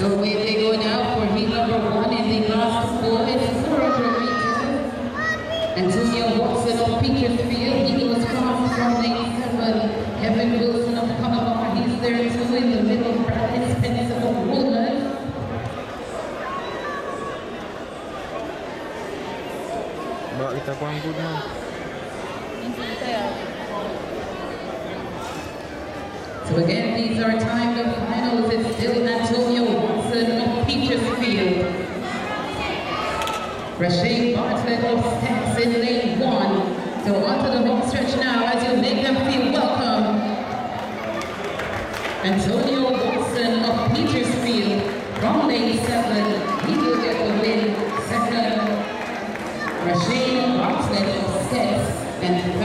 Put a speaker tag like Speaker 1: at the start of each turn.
Speaker 1: So away they go now for heat number 1 in the last 400 meters. Antonio Watson of Petersfield, he goes fast from lane 7. Kevin Wilson of Panama, he's there too in the middle. Bradley Spencer of Woolman.
Speaker 2: Bawa kita kurang good man.
Speaker 1: So again, these are timed up finals. It's still Antonio Watson of Petersfield. Rasheen Bartlett of Steps in lane 1. So onto the home stretch now as you make them feel welcome. Antonio Watson of Petersfield from lane 7. He will get the win. Second, Rasheen Bartlett of Steps, and